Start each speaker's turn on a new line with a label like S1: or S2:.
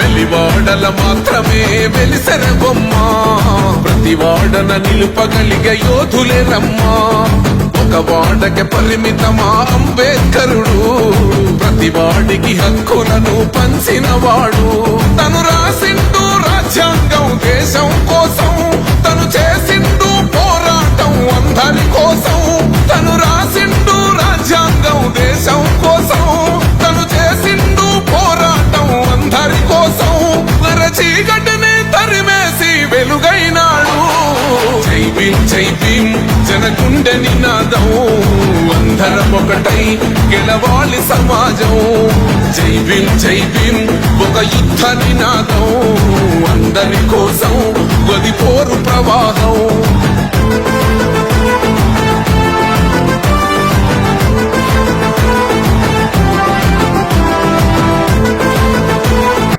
S1: వెలివాడల మాత్రమే వెలిసెర బొమ్మ ప్రతి వాడన నిలుపగలిగే యోధులే రమ్మా ఒక వాడకి పరిమితమా అంబేద్కరుడు ప్రతి వాడికి హక్కులను పంచినవాడు తను రాసిండు రాజ్యాంగం దేశం కోసం తను చేసిండు పోరాటం అందరి కోసం తను రాసిండు రాజ్యాంగం దేశం కోసం తను చేసిండు పోరాటం అందరి కోసం చీకటిని తరిమేసి వెలుగైనాడు జై భీమ్ జనగుండె నినాదం అందరం ఒకటై గెలవాలి సమాజం జై భీమ్ ఒక యుద్ధ నినాదం అందరి కోసం గది పోరు ప్రవాహం